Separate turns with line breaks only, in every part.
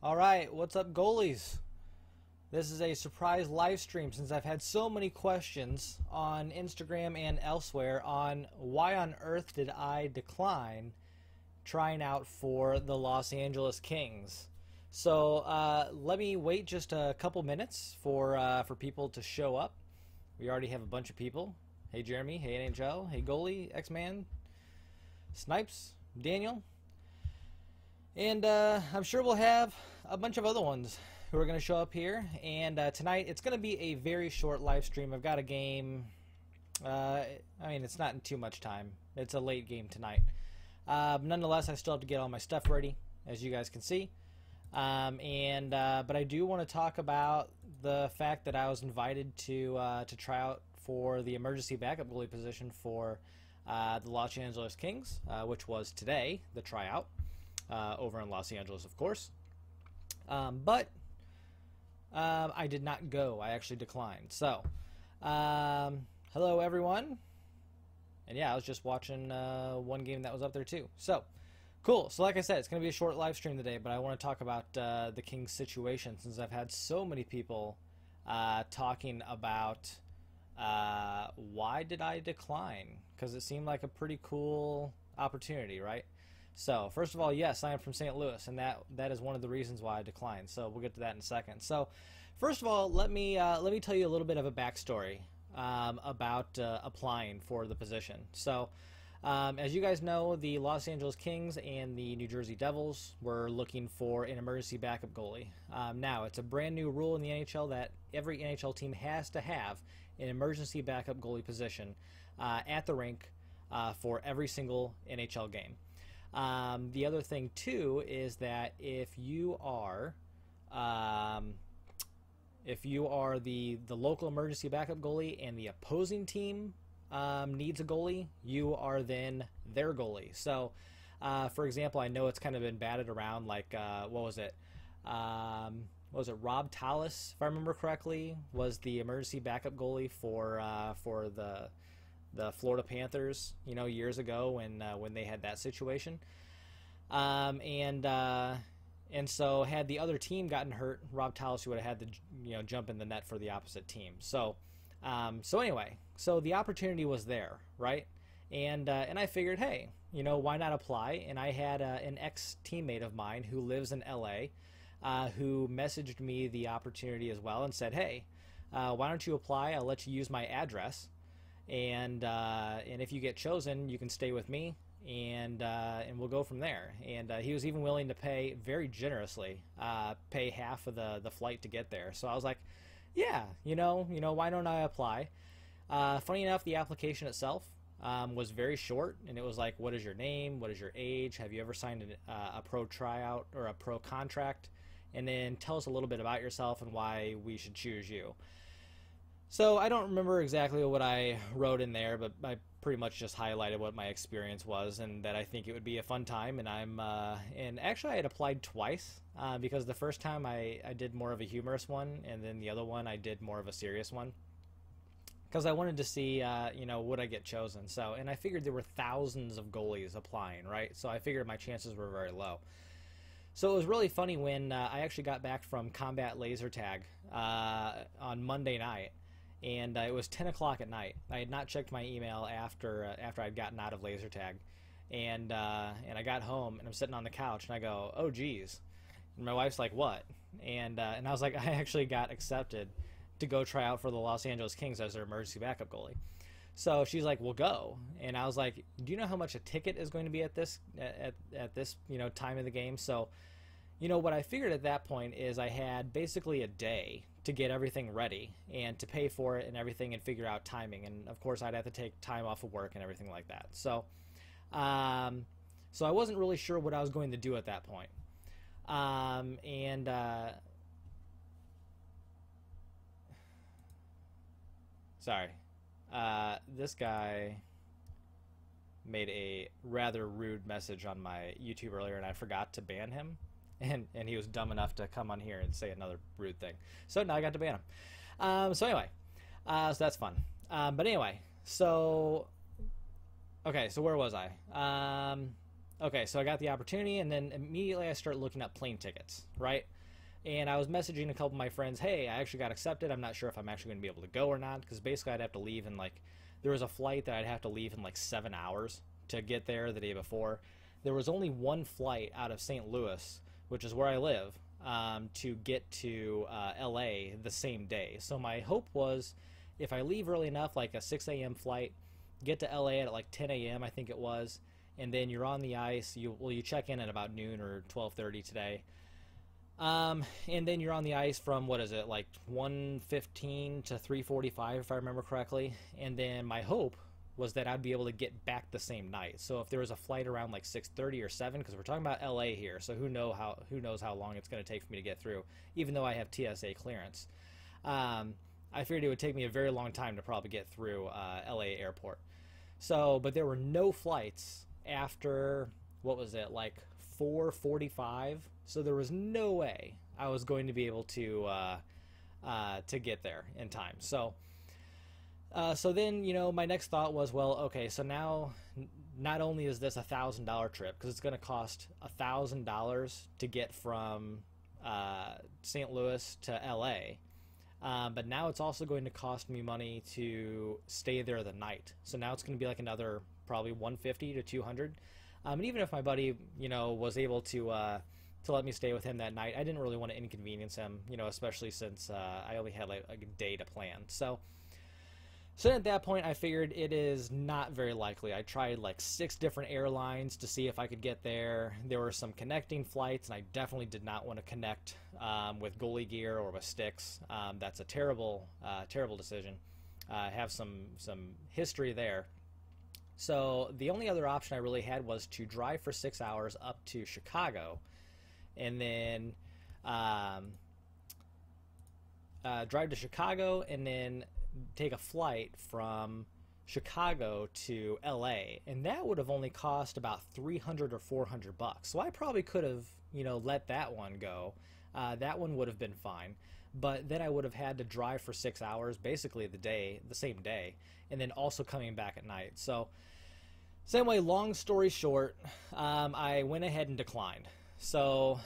Alright, what's up, goalies? This is a surprise live stream since I've had so many questions on Instagram and elsewhere on why on earth did I decline trying out for the Los Angeles Kings. So let me wait just a couple minutes for people to show up. We already have a bunch of people. Hey Jeremy, hey NHL, hey Goalie, X-Man, Snipes, Daniel. And I'm sure we'll have a bunch of other ones who are going to show up here. And tonight, it's going to be a very short live stream. I've got a game. I mean, it's not in too much time. It's a late game tonight. Nonetheless, I still have to get all my stuff ready, as you guys can see. But I do want to talk about the fact that I was invited to try out for the emergency backup goalie position for the Los Angeles Kings, which was today, the tryout. Over in Los Angeles, of course. But I did not go. I actually declined. So, hello, everyone. And yeah, I was just watching one game that was up there, too. So, cool. So, like I said, it's going to be a short live stream today, but I want to talk about the Kings situation since I've had so many people talking about why did I decline? Because it seemed like a pretty cool opportunity, right? So, first of all, yes, I am from St. Louis, and that is one of the reasons why I declined. So, we'll get to that in a second. So, first of all, let me tell you a little bit of a backstory about applying for the position. So, as you guys know, the Los Angeles Kings and the New Jersey Devils were looking for an emergency backup goalie. Now, it's a brand new rule in the NHL that every NHL team has to have an emergency backup goalie position at the rink for every single NHL game. The other thing too is that if you are the local emergency backup goalie and the opposing team needs a goalie, you are then their goalie. So, for example, I know it's kind of been batted around like what was it? Rob Tallis, if I remember correctly, was the emergency backup goalie for the Florida Panthers, years ago when they had that situation, and so had the other team gotten hurt, Rob Tallis would have had to jump in the net for the opposite team. So anyway, so the opportunity was there, right? And I figured, hey, why not apply? And I had an ex-teammate of mine who lives in LA, who messaged me the opportunity as well and said, hey, why don't you apply? I'll let you use my address. And if you get chosen, you can stay with me, and we'll go from there. And he was even willing to pay very generously, pay half of the flight to get there. So I was like, yeah, why don't I apply? Funny enough, the application itself was very short, and it was like, what is your name? What is your age? Have you ever signed a pro tryout or a pro contract? And then tell us a little bit about yourself and why we should choose you. So I don't remember exactly what I wrote in there, but I pretty much just highlighted what my experience was and that I think it would be a fun time. And and actually I had applied twice because the first time I did more of a humorous one, and then the other one I did more of a serious one because I wanted to see, would I get chosen? So, and I figured there were thousands of goalies applying, right? So I figured my chances were very low. So it was really funny when I actually got back from combat laser tag on Monday night. And it was 10 o'clock at night. I had not checked my email after I'd gotten out of laser tag, and I got home and I'm sitting on the couch and I go, oh geez, and my wife's like, what? And I was like, I actually got accepted to go try out for the Los Angeles Kings as their emergency backup goalie. So she's like, well, go. And I was like, do you know how much a ticket is going to be at this time of the game? So what I figured at that point is I had basically a day to get everything ready and to pay for it and everything and figure out timing. And of course I'd have to take time off of work and everything like that. So I wasn't really sure what I was going to do at that point. Sorry. This guy made a rather rude message on my YouTube earlier and I forgot to ban him. And he was dumb enough to come on here and say another rude thing. So now I got to ban him. So anyway, so that's fun. But anyway, so okay, so where was I? okay, so I got the opportunity, and then immediately I start looking up plane tickets, right? And I was messaging a couple of my friends, hey, I actually got accepted. I'm not sure if I'm actually going to be able to go or not, because basically I'd have to leave in like, there was a flight that I'd have to leave in like 7 hours to get there the day before. There was only one flight out of St. Louis, which is where I live, to get to LA the same day. So my hope was, if I leave early enough, like a 6 a.m. flight, get to LA at like 10 a.m. I think it was, and then you're on the ice. You check in at about noon or 12:30 today. And then you're on the ice from, what is it, like 1:15 to 3:45, if I remember correctly. And then my hope was that I'd be able to get back the same night. So if there was a flight around like 6:30 or 7, because we're talking about LA here, so who knows how long it's going to take for me to get through, even though I have TSA clearance. I figured it would take me a very long time to probably get through LA airport. So, but there were no flights after, what was it, like 4:45. So there was no way I was going to be able to get there in time. So then, you know, my next thought was, well, okay, so now not only is this $1,000 trip, because it's going to cost $1,000 to get from St. Louis to LA, but now it's also going to cost me money to stay there the night. So now it's going to be like another probably $150 to $200. And even if my buddy, you know, was able to let me stay with him that night, I didn't really want to inconvenience him, you know, especially since I only had like a day to plan. So at that point, I figured it is not very likely. I tried like 6 different airlines to see if I could get there. There were some connecting flights, and I definitely did not want to connect with goalie gear or with sticks. That's a terrible decision. I have some history there. So the only other option I really had was to drive for 6 hours up to Chicago, and then drive to Chicago, and then take a flight from Chicago to LA, and that would have only cost about $300 or $400. So I probably could have, you know, let that one go. That one would have been fine, but then I would have had to drive for 6 hours, basically the same day, and then also coming back at night. So same way, long story short, I went ahead and declined. So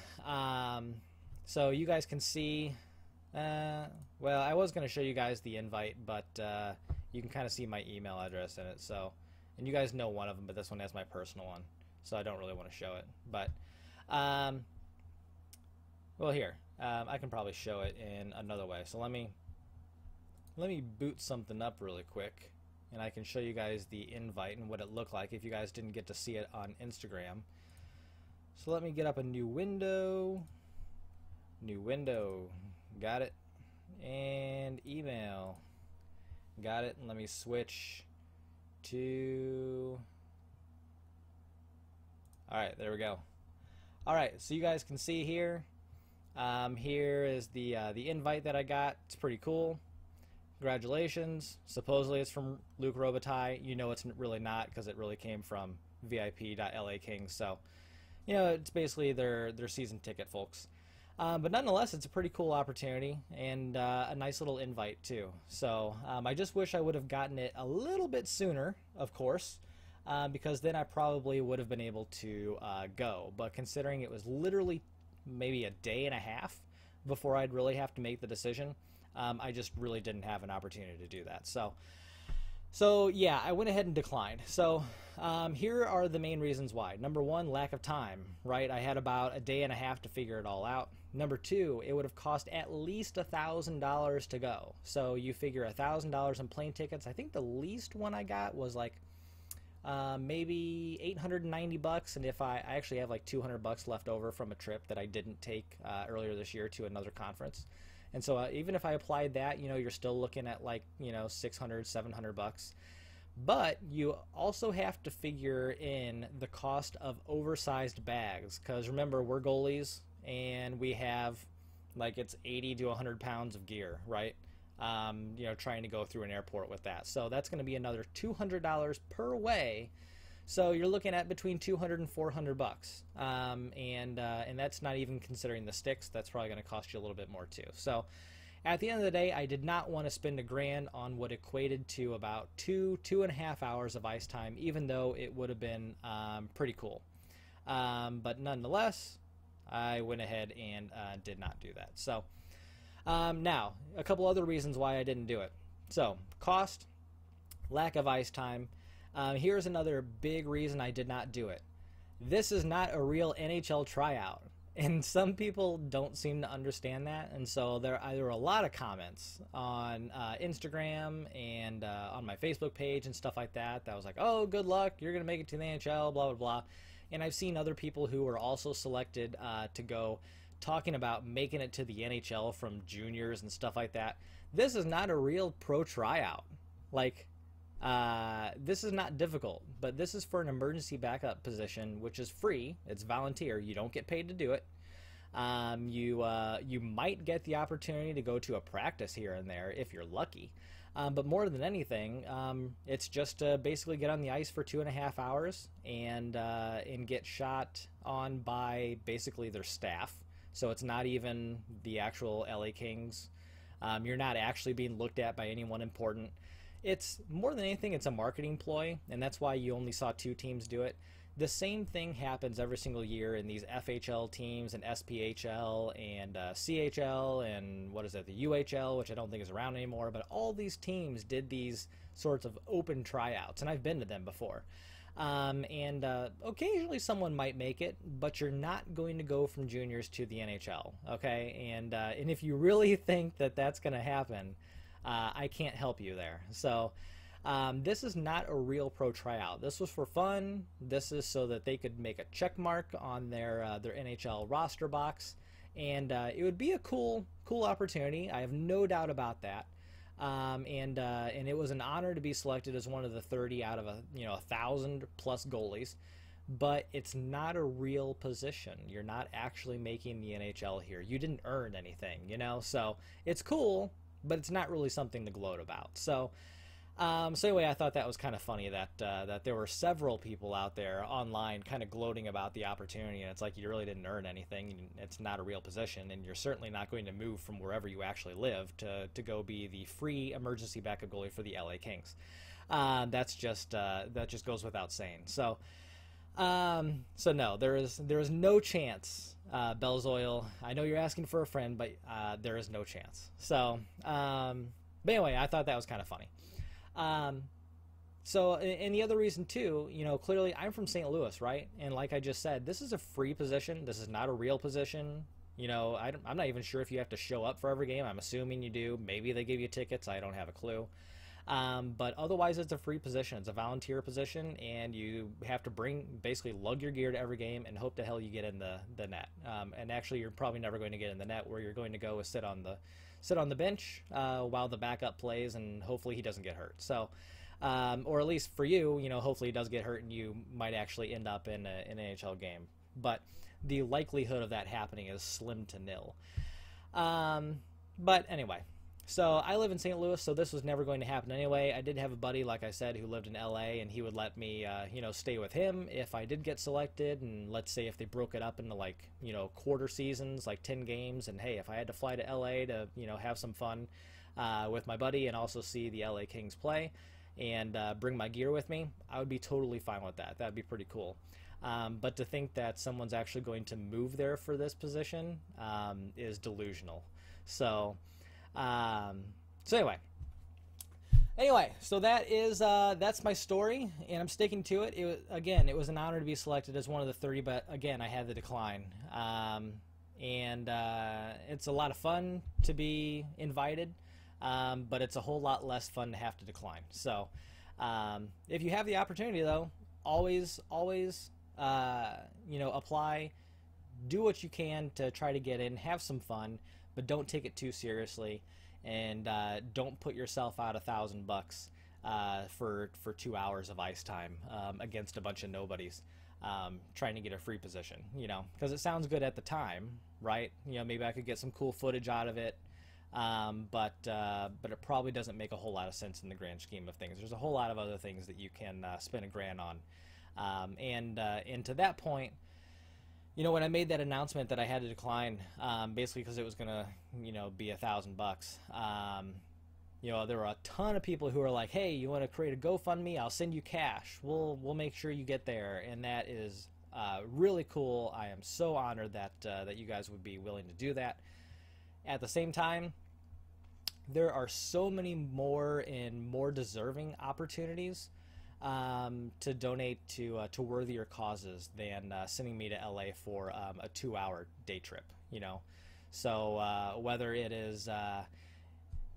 you guys can see, well, I was going to show you guys the invite, but you can kind of see my email address in it. So, and you guys know one of them, but this one has my personal one, so I don't really want to show it. But, well, here, I can probably show it in another way. So let me boot something up really quick, and I can show you guys the invite and what it looked like if you guys didn't get to see it on Instagram. So let me get up a new window, got it, and email, got it, and let me switch to, alright, there we go. Alright, so you guys can see here, here is the invite that I got. It's pretty cool. Congratulations. Supposedly it's from Luke Robitaille. You know it's really not, because it really came from VIP.LAKings. So, you know, it's basically their season ticket, folks. But nonetheless, it's a pretty cool opportunity, and a nice little invite too. So I just wish I would have gotten it a little bit sooner, of course, because then I probably would have been able to go. But considering it was literally maybe a day and a half before I'd really have to make the decision, I just really didn't have an opportunity to do that. So yeah, I went ahead and declined. So here are the main reasons why. Number one, lack of time, right? I had about a day and a half to figure it all out. Number two, it would have cost at least $1,000 to go. So you figure $1,000 in plane tickets. I think the least one I got was like maybe $890, and if I actually have like $200 left over from a trip that I didn't take earlier this year to another conference. And so even if I applied that, you know, you're still looking at like, you know, $600, $700. But you also have to figure in the cost of oversized bags, because remember, we're goalies and we have like, it's 80 to 100 pounds of gear, right? You know, trying to go through an airport with that. So that's going to be another $200 per way. So you're looking at between $200 and $400, and that's not even considering the sticks. That's probably going to cost you a little bit more too. So at the end of the day, I did not want to spend $1,000 on what equated to about 2.5 hours of ice time, even though it would have been pretty cool. But nonetheless, I went ahead and did not do that. So now, a couple other reasons why I didn't do it. So, cost, lack of ice time. Here's another big reason I did not do it. This is not a real NHL tryout. And some people don't seem to understand that. And so there were a lot of comments on Instagram and on my Facebook page and stuff like that. That was like, oh, good luck. You're going to make it to the NHL, blah, blah, blah. And I've seen other people who were also selected to go talking about making it to the NHL from juniors and stuff like that. This is not a real pro tryout. Like, this is not difficult, but this is for an emergency backup position, which is free. It's volunteer. You don't get paid to do it. You might get the opportunity to go to a practice here and there if you're lucky. But more than anything, it's just to basically get on the ice for 2.5 hours and get shot on by basically their staff. So it's not even the actual LA Kings. You're not actually being looked at by anyone important. It's more than anything, it's a marketing ploy, and that's why you only saw 2 teams do it. The same thing happens every single year in these FHL teams and SPHL and CHL and what is it, the UHL, which I don't think is around anymore, but all these teams did these sorts of open tryouts, and I've been to them before. Occasionally someone might make it, but you're not going to go from juniors to the NHL, okay? And if you really think that that's going to happen, I can't help you there. So this is not a real pro tryout. This was for fun. This is so that they could make a check mark on their NHL roster box, and it would be a cool opportunity. I have no doubt about that. And it was an honor to be selected as one of the 30 out of 1,000 plus goalies. But it's not a real position. You're not actually making the NHL here. You didn't earn anything, So it's cool, but it's not really something to gloat about. So anyway, I thought that was kind of funny that there were several people out there online kind of gloating about the opportunity, and it's like you really didn't earn anything. It's not a real position, and you're certainly not going to move from wherever you actually live to go be the free emergency backup goalie for the LA Kings. That just goes without saying. So no, there is no chance. Belzoil, I know you're asking for a friend, but there is no chance. So, but anyway, I thought that was kind of funny. And the other reason too, clearly I'm from St. Louis, right? And like I just said, this is a free position. This is not a real position. I'm not even sure if you have to show up for every game. I'm assuming you do. Maybe they give you tickets. I don't have a clue. But otherwise, it's a free position. It's a volunteer position, and you have to basically lug your gear to every game and hope to hell you get in the net. And actually, you're probably never going to get in the net. Where you're going to go is sit on the bench while the backup plays, and hopefully he doesn't get hurt. So, or at least for you, hopefully he does get hurt, and you might actually end up in an NHL game. But the likelihood of that happening is slim to nil. But anyway. So I live in St. Louis, so this was never going to happen anyway. I did have a buddy, like I said, who lived in LA, and he would let me, stay with him if I did get selected. And let's say if they broke it up into quarter seasons, like 10 games, and hey, if I had to fly to LA to, have some fun with my buddy and also see the LA Kings play and bring my gear with me, I would be totally fine with that. That'd be pretty cool. But to think that someone's actually going to move there for this position is delusional. So anyway, so that's my story, and I'm sticking to it. It was an honor to be selected as one of the 30, but again, I had to decline. It's a lot of fun to be invited, but it's a whole lot less fun to have to decline. So, if you have the opportunity, though, always, apply, do what you can to try to get in, have some fun. But don't take it too seriously, and don't put yourself out $1,000 for 2 hours of ice time against a bunch of nobodies trying to get a free position. Because it sounds good at the time, right? Maybe I could get some cool footage out of it, but it probably doesn't make a whole lot of sense in the grand scheme of things. There's a whole lot of other things that you can spend $1,000 on, and to that point. When I made that announcement that I had to decline, basically because it was gonna, be $1,000, there were a ton of people who were like, "Hey, you want to create a GoFundMe? I'll send you cash. We'll make sure you get there." And that is really cool. I am so honored that that you guys would be willing to do that. At the same time, there are so many more and more deserving opportunities to donate to worthier causes than sending me to LA for a 2-hour day trip. So whether it is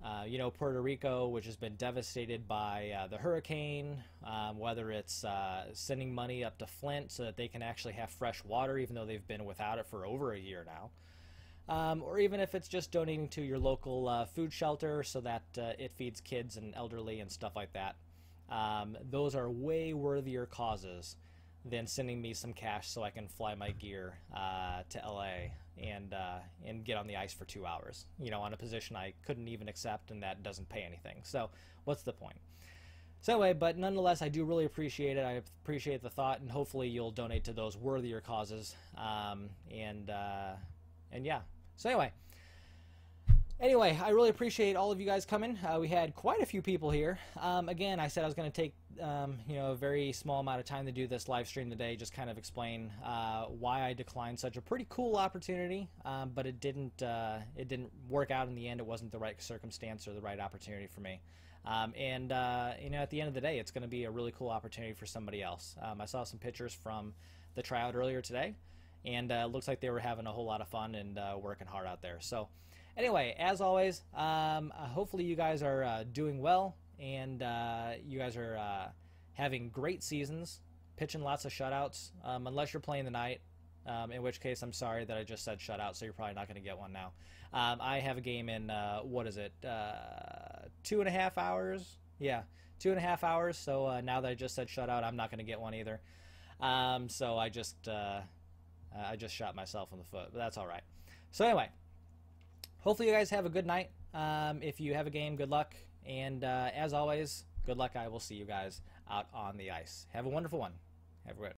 Puerto Rico, which has been devastated by the hurricane, whether it's sending money up to Flint so that they can actually have fresh water, even though they've been without it for over a year now, or even if it's just donating to your local food shelter so that it feeds kids and elderly and stuff like that. Those are way worthier causes than sending me some cash so I can fly my gear to LA and get on the ice for 2 hours, on a position I couldn't even accept, and that doesn't pay anything. So what's the point? So anyway, but nonetheless, I do really appreciate it. I appreciate the thought, and hopefully you'll donate to those worthier causes. And yeah. So anyway, I really appreciate all of you guys coming. We had quite a few people here. Again, I said I was going to take a very small amount of time to do this live stream today, just kind of explain why I declined such a pretty cool opportunity, but it didn't work out in the end. It wasn't the right circumstance or the right opportunity for me. At the end of the day, it's going to be a really cool opportunity for somebody else. I saw some pictures from the tryout earlier today, and it looks like they were having a whole lot of fun and working hard out there. So anyway, as always, hopefully you guys are doing well, and you guys are having great seasons, pitching lots of shutouts, unless you're playing the night, in which case I'm sorry that I just said shutout, so you're probably not going to get one now. I have a game in, 2.5 hours? Yeah, 2.5 hours, so now that I just said shutout, I'm not going to get one either. So I just shot myself in the foot, but that's all right. So anyway, hopefully you guys have a good night. If you have a game, good luck. And as always, good luck. I will see you guys out on the ice. Have a wonderful one. Have a great